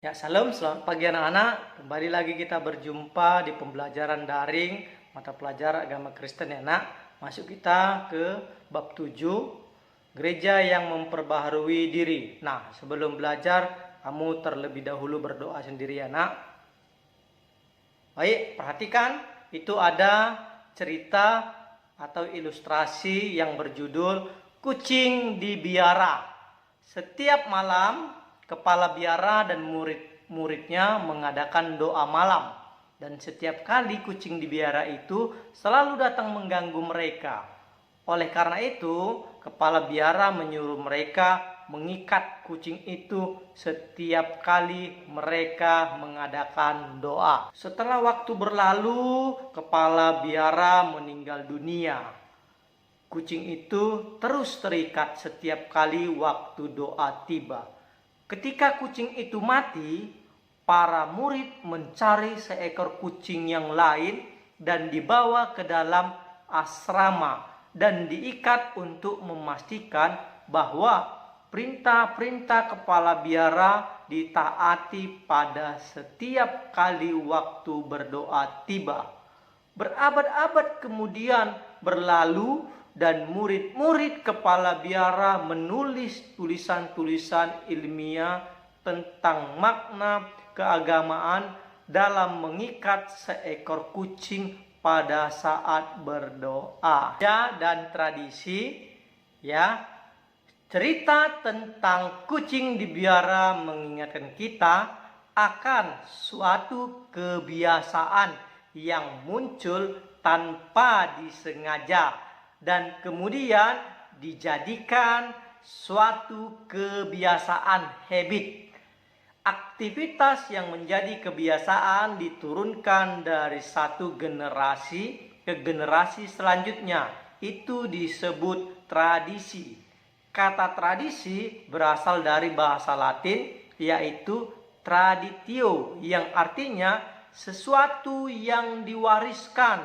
Ya, salam, selamat pagi anak-anak. Kembali lagi kita berjumpa di pembelajaran daring mata pelajaran agama Kristen ya, nak. Masuk kita ke bab 7, gereja yang memperbaharui diri. Nah, sebelum belajar, kamu terlebih dahulu berdoa sendiri ya, nak. Baik, perhatikan, itu ada cerita atau ilustrasi yang berjudul Kucing di Biara. Setiap malam, kepala biara dan murid-muridnya mengadakan doa malam. Dan setiap kali kucing di biara itu selalu datang mengganggu mereka. Oleh karena itu, kepala biara menyuruh mereka mengikat kucing itu setiap kali mereka mengadakan doa. Setelah waktu berlalu, kepala biara meninggal dunia. Kucing itu terus terikat setiap kali waktu doa tiba. Ketika kucing itu mati, para murid mencari seekor kucing yang lain dan dibawa ke dalam asrama dan diikat untuk memastikan bahwa perintah-perintah kepala biara ditaati pada setiap kali waktu berdoa tiba. Berabad-abad kemudian berlalu dan murid-murid kepala biara menulis tulisan-tulisan ilmiah tentang makna keagamaan dalam mengikat seekor kucing pada saat berdoa. Ya, dan tradisi ya, cerita tentang kucing di biara mengingatkan kita akan suatu kebiasaan yang muncul tanpa disengaja dan kemudian dijadikan suatu kebiasaan habit. Aktivitas yang menjadi kebiasaan diturunkan dari satu generasi ke generasi selanjutnya. Itu disebut tradisi. Kata tradisi berasal dari bahasa Latin yaitu traditio yang artinya sesuatu yang diwariskan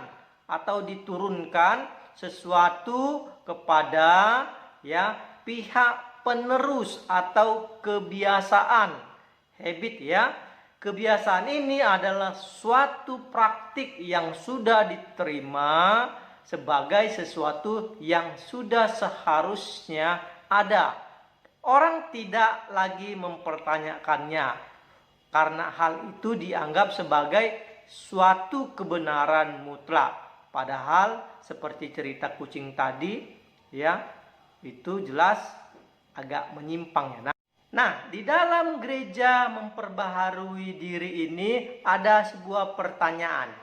atau diturunkan sesuatu kepada pihak penerus atau kebiasaan habit ya. Kebiasaan ini adalah suatu praktik yang sudah diterima sebagai sesuatu yang sudah seharusnya ada. Orang tidak lagi mempertanyakannya karena hal itu dianggap sebagai suatu kebenaran mutlak. Padahal seperti cerita kucing tadi ya, itu jelas agak menyimpang ya. Nah, di dalam gereja memperbaharui diri ini ada sebuah pertanyaan.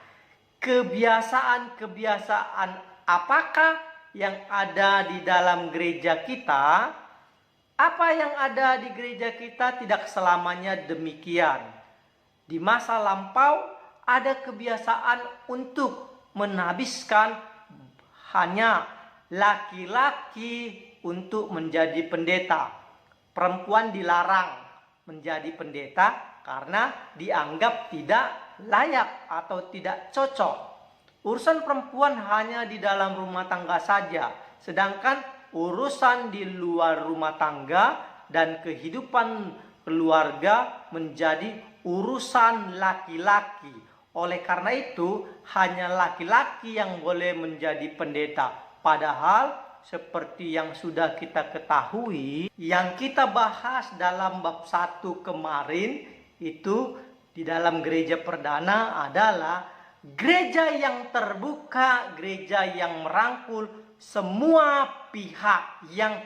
Kebiasaan-kebiasaan apakah yang ada di dalam gereja kita? Apa yang ada di gereja kita tidak selamanya demikian. Di masa lampau ada kebiasaan untuk menhabiskan hanya laki-laki untuk menjadi pendeta. Perempuan dilarang menjadi pendeta karena dianggap tidak layak atau tidak cocok. Urusan perempuan hanya di dalam rumah tangga saja, sedangkan urusan di luar rumah tangga dan kehidupan keluarga menjadi urusan laki-laki. Oleh karena itu, hanya laki-laki yang boleh menjadi pendeta. Padahal, seperti yang sudah kita ketahui, yang kita bahas dalam bab 1 kemarin, itu di dalam gereja perdana adalah gereja yang terbuka, gereja yang merangkul semua pihak yang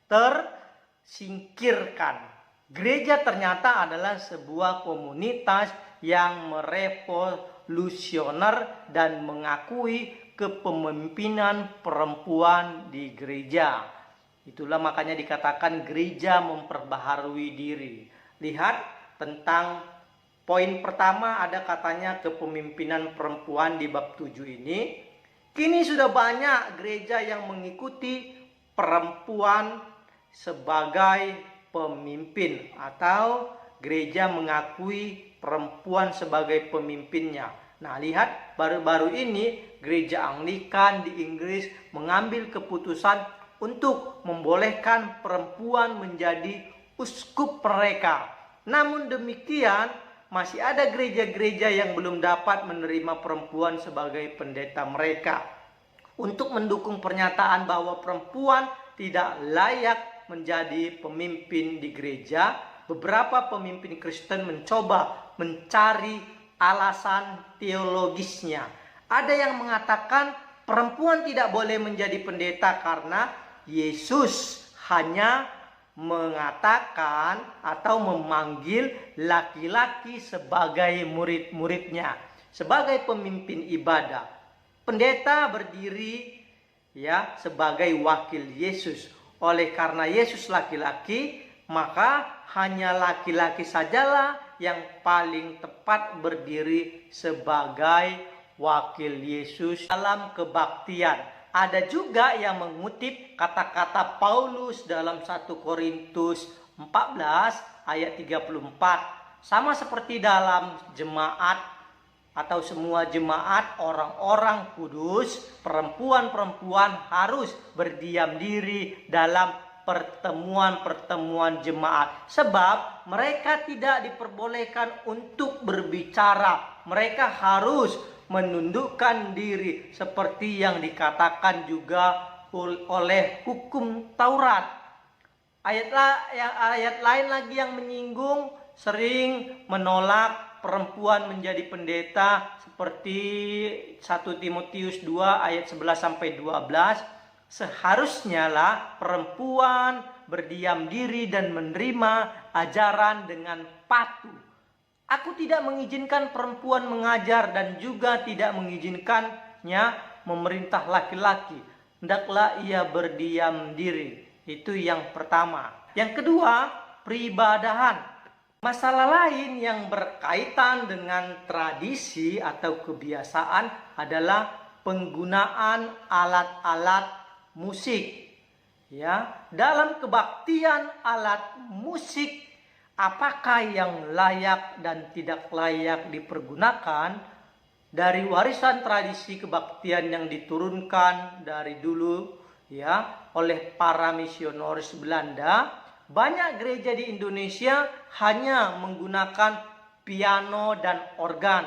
tersingkirkan. Gereja ternyata adalah sebuah komunitas yang merevolusioner dan mengakui kepemimpinan perempuan di gereja. Itulah makanya dikatakan gereja memperbaharui diri. Lihat tentang poin pertama ada katanya kepemimpinan perempuan di bab 7 ini. Kini sudah banyak gereja yang mengikuti perempuan sebagai pemimpin atau gereja mengakui perempuan sebagai pemimpinnya. Nah, lihat baru-baru ini gereja Anglikan di Inggris mengambil keputusan untuk membolehkan perempuan menjadi uskup mereka. Namun demikian, masih ada gereja-gereja yang belum dapat menerima perempuan sebagai pendeta mereka. Untuk mendukung pernyataan bahwa perempuan tidak layak menjadi pemimpin di gereja, beberapa pemimpin Kristen mencoba mencari alasan teologisnya. Ada yang mengatakan perempuan tidak boleh menjadi pendeta karena Yesus hanya mengatakan atau memanggil laki-laki sebagai murid-muridnya, sebagai pemimpin ibadah. Pendeta berdiri sebagai wakil Yesus. Oleh karena Yesus laki-laki, maka hanya laki-laki sajalah yang paling tepat berdiri sebagai wakil Yesus dalam kebaktian. Ada juga yang mengutip kata-kata Paulus dalam 1 Korintus 14 ayat 34. Sama seperti dalam jemaat atau semua jemaat orang-orang kudus, perempuan-perempuan harus berdiam diri dalam pertemuan-pertemuan jemaat. Sebab mereka tidak diperbolehkan untuk berbicara. Mereka harus menundukkan diri seperti yang dikatakan juga oleh hukum Taurat. Ayat lain lagi yang menyinggung sering menolak perempuan menjadi pendeta seperti 1 Timotius 2 ayat 11 sampai 12. Seharusnya lah perempuan berdiam diri dan menerima ajaran dengan patuh. Aku tidak mengizinkan perempuan mengajar dan juga tidak mengizinkannya memerintah laki-laki. Hendaklah ia berdiam diri. Itu yang pertama. Yang kedua, peribadahan. Masalah lain yang berkaitan dengan tradisi atau kebiasaan adalah penggunaan alat-alat musik. Dalam kebaktian alat musik, apakah yang layak dan tidak layak dipergunakan? Dari warisan tradisi kebaktian yang diturunkan dari dulu oleh para misionaris Belanda, banyak gereja di Indonesia hanya menggunakan piano dan organ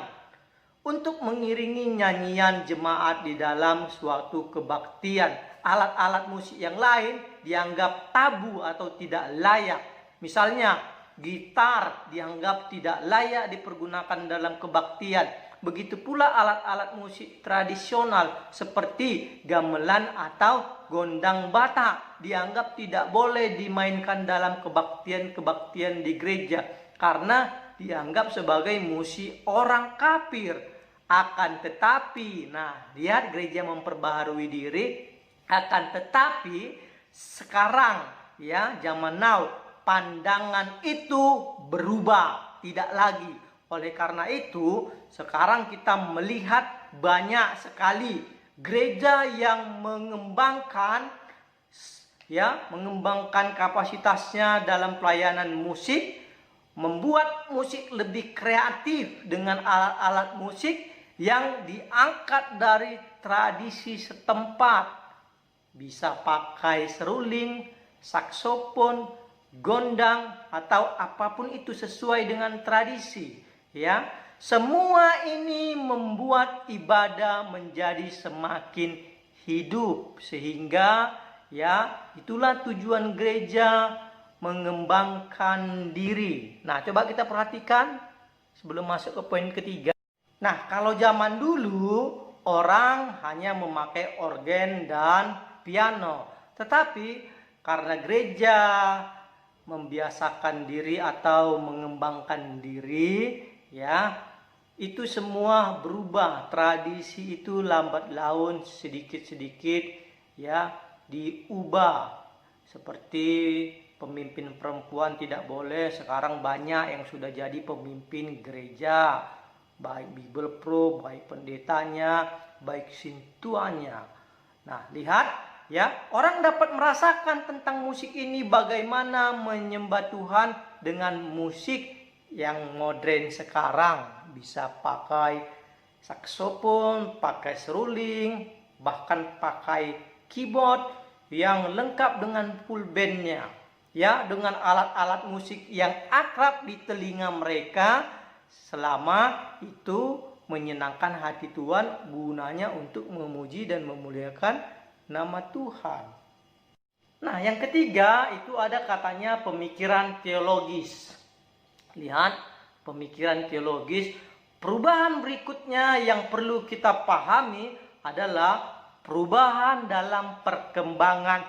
untuk mengiringi nyanyian jemaat di dalam suatu kebaktian. Alat-alat musik yang lain dianggap tabu atau tidak layak. Misalnya, gitar dianggap tidak layak dipergunakan dalam kebaktian. Begitu pula alat-alat musik tradisional seperti gamelan atau gondang Batak dianggap tidak boleh dimainkan dalam kebaktian-kebaktian di gereja karena dianggap sebagai musik orang kafir. Akan tetapi, lihat gereja memperbaharui diri. Akan tetapi sekarang zaman now, pandangan itu berubah, tidak lagi. Oleh karena itu, sekarang kita melihat banyak sekali gereja yang mengembangkan kapasitasnya dalam pelayanan musik, membuat musik lebih kreatif dengan alat-alat musik yang diangkat dari tradisi setempat. Bisa pakai seruling, saksofon, gondang, atau apapun itu sesuai dengan tradisi. Semua ini membuat ibadah menjadi semakin hidup, sehingga itulah tujuan gereja mengembangkan diri. Coba kita perhatikan sebelum masuk ke poin ketiga. Kalau zaman dulu orang hanya memakai organ dan piano, tetapi karena gereja membiasakan diri atau mengembangkan diri, itu semua berubah. Tradisi itu lambat laun sedikit-sedikit diubah. Seperti pemimpin perempuan tidak boleh, sekarang banyak yang sudah jadi pemimpin gereja, baik Bible Pro, baik pendetanya, baik sintuannya. Lihat orang dapat merasakan tentang musik ini bagaimana menyembah Tuhan dengan musik yang modern sekarang. Bisa pakai saksofon, pakai seruling, bahkan pakai keyboard yang lengkap dengan full bandnya. ya, dengan alat-alat musik yang akrab di telinga mereka, selama itu menyenangkan hati Tuhan, gunanya untuk memuji dan memuliakan nama Tuhan. Nah, yang ketiga itu ada katanya pemikiran teologis. Lihat, pemikiran teologis. Perubahan berikutnya yang perlu kita pahami adalah perubahan dalam perkembangan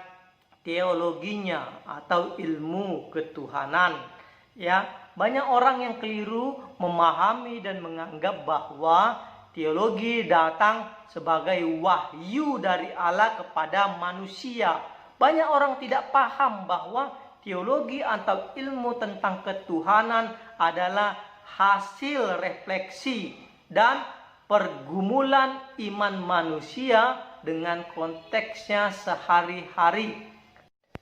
teologinya atau ilmu ketuhanan. Ya, banyak orang yang keliru memahami dan menganggap bahwa teologi datang sebagai wahyu dari Allah kepada manusia. Banyak orang tidak paham bahwa teologi atau ilmu tentang ketuhanan adalah hasil refleksi dan pergumulan iman manusia dengan konteksnya sehari-hari.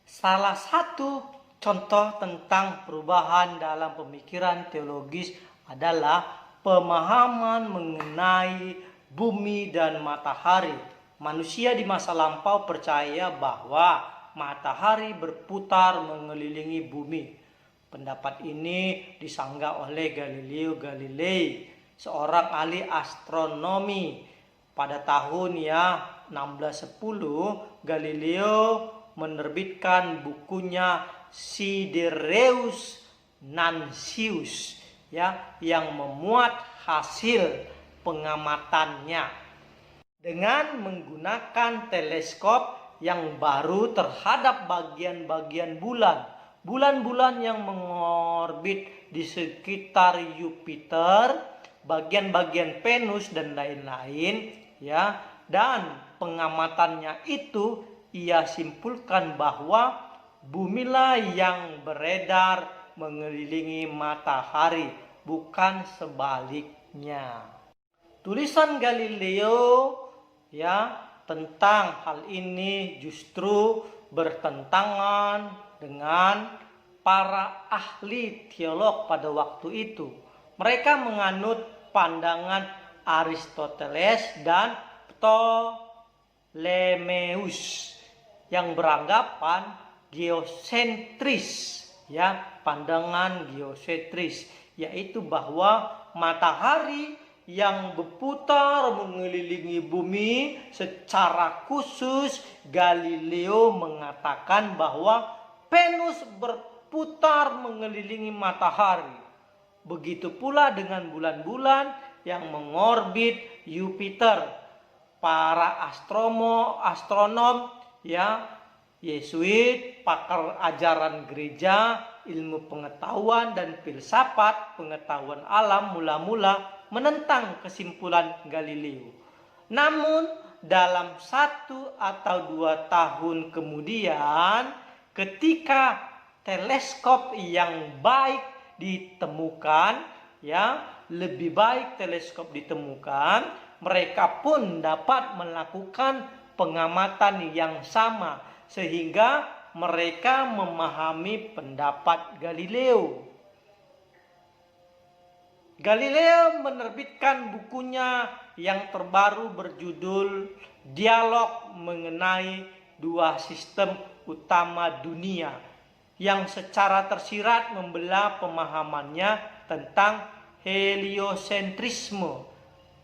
Salah satu contoh tentang perubahan dalam pemikiran teologis adalah pemahaman mengenai bumi dan matahari. Manusia di masa lampau percaya bahwa matahari berputar mengelilingi bumi. Pendapat ini disanggah oleh Galileo Galilei, seorang ahli astronomi. Pada tahun 1610, Galileo menerbitkan bukunya Sidereus Nancius, yang memuat hasil pengamatannya dengan menggunakan teleskop yang baru terhadap bagian-bagian bulan-bulan yang mengorbit di sekitar Jupiter, bagian-bagian Venus dan lain-lain, dan pengamatannya itu ia simpulkan bahwa bumilah yang beredar mengelilingi matahari, bukan sebaliknya. Tulisan Galileo tentang hal ini justru bertentangan dengan para ahli teolog pada waktu itu. Mereka menganut pandangan Aristoteles dan Ptolemeus yang beranggapan geosentris, pandangan geosentris, yaitu bahwa matahari yang berputar mengelilingi bumi. Secara khusus Galileo mengatakan bahwa Venus berputar mengelilingi matahari. Begitu pula dengan bulan-bulan yang mengorbit Jupiter. Para astronom, Yesuit, pakar ajaran gereja, ilmu pengetahuan dan filsafat pengetahuan alam mula-mula menentang kesimpulan Galileo. Namun dalam 1 atau 2 tahun kemudian, ketika teleskop yang baik ditemukan, lebih baik teleskop ditemukan, mereka pun dapat melakukan pengamatan yang sama sehingga mereka memahami pendapat Galileo. Galileo menerbitkan bukunya yang terbaru berjudul Dialog mengenai Dua Sistem Utama Dunia, yang secara tersirat membelah pemahamannya tentang heliosentrisme,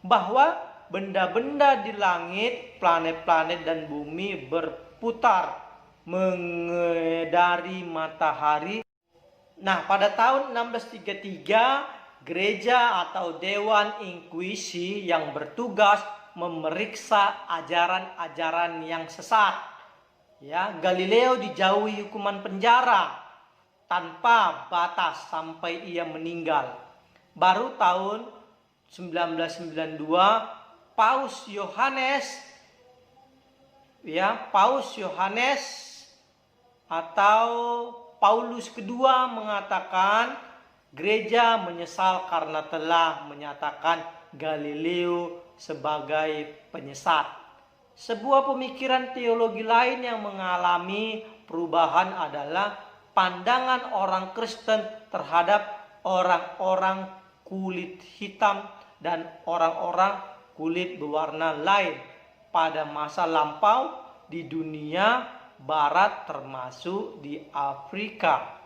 bahwa benda-benda di langit, planet-planet dan bumi berputar mengedari matahari. Nah, pada tahun 1633 gereja atau Dewan Inkuisi yang bertugas memeriksa ajaran-ajaran yang sesat, Galileo dijauhi hukuman penjara tanpa batas sampai ia meninggal. Baru tahun 1992 Paus Yohanes atau Paulus kedua mengatakan gereja menyesal karena telah menyatakan Galileo sebagai penyesat. Sebuah pemikiran teologi lain yang mengalami perubahan adalah pandangan orang Kristen terhadap orang-orang kulit hitam dan orang-orang kulit berwarna lain pada masa lampau di dunia barat termasuk di Afrika.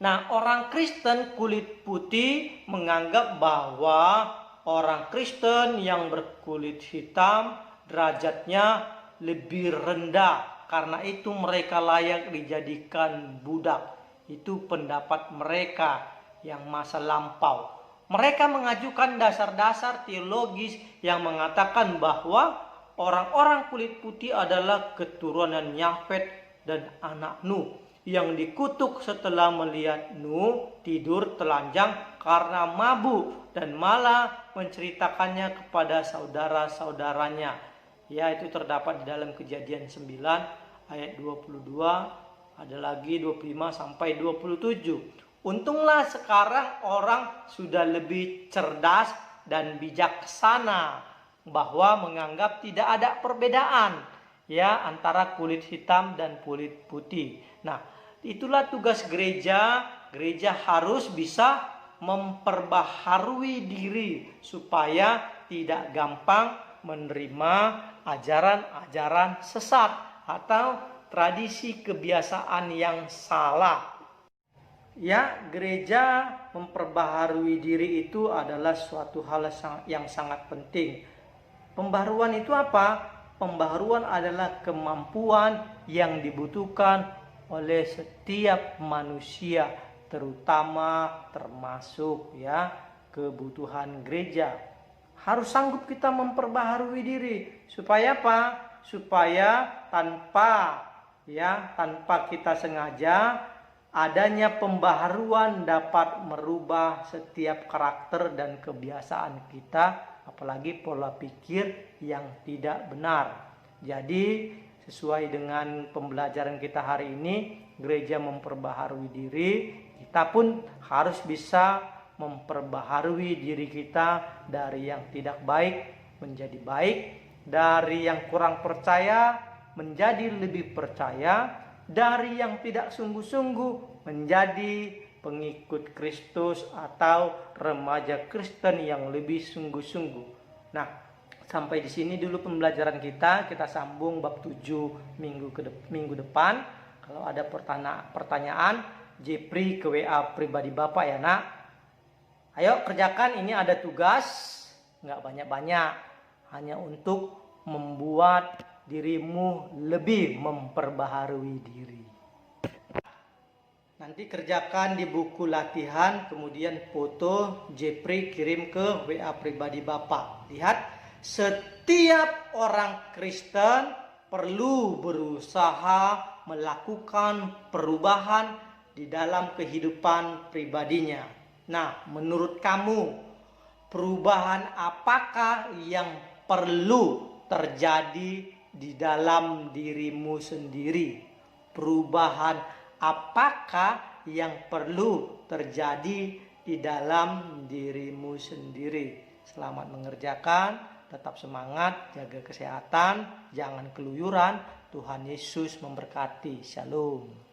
Nah, orang Kristen kulit putih menganggap bahwa orang Kristen yang berkulit hitam derajatnya lebih rendah. Karena itu mereka layak dijadikan budak. Itu pendapat mereka yang masa lampau. Mereka mengajukan dasar-dasar teologis yang mengatakan bahwa orang-orang kulit putih adalah keturunan Yafet dan anak Nuh yang dikutuk setelah melihat Nuh tidur telanjang karena mabuk dan malah menceritakannya kepada saudara-saudaranya. Ya, itu terdapat di dalam Kejadian 9 ayat 22, ada lagi 25 sampai 27. Untunglah sekarang orang sudah lebih cerdas dan bijaksana bahwa menganggap tidak ada perbedaan ya antara kulit hitam dan kulit putih. Nah, itulah tugas gereja. Gereja harus bisa memperbaharui diri supaya tidak gampang menerima ajaran-ajaran sesat atau tradisi kebiasaan yang salah. Ya, gereja memperbaharui diri itu adalah suatu hal yang sangat penting. Pembaharuan itu apa? Pembaharuan adalah kemampuan yang dibutuhkan oleh setiap manusia, terutama termasuk ya kebutuhan gereja. Harus sanggup kita memperbaharui diri supaya apa? Supaya tanpa kita sengaja adanya pembaharuan dapat merubah setiap karakter dan kebiasaan kita, apalagi pola pikir yang tidak benar. Jadi sesuai dengan pembelajaran kita hari ini, gereja memperbaharui diri, kita pun harus bisa memperbaharui diri kita dari yang tidak baik menjadi baik, dari yang kurang percaya menjadi lebih percaya, dari yang tidak sungguh-sungguh menjadi pengikut Kristus atau remaja Kristen yang lebih sungguh-sungguh. Nah, sampai di sini dulu pembelajaran kita. Kita sambung bab 7 minggu depan. Kalau ada pertanyaan, Jepri ke WA pribadi Bapak ya, Nak. Ayo kerjakan, ini ada tugas, nggak banyak-banyak, hanya untuk membuat dirimu lebih memperbaharui diri. Nanti kerjakan di buku latihan, kemudian foto Jepri kirim ke WA pribadi Bapak. Lihat, setiap orang Kristen perlu berusaha melakukan perubahan di dalam kehidupan pribadinya. Nah, menurut kamu, perubahan apakah yang perlu terjadi di dalam dirimu sendiri? Perubahan apakah yang perlu terjadi di dalam dirimu sendiri? Selamat mengerjakan, tetap semangat, jaga kesehatan, jangan keluyuran. Tuhan Yesus memberkati. Shalom.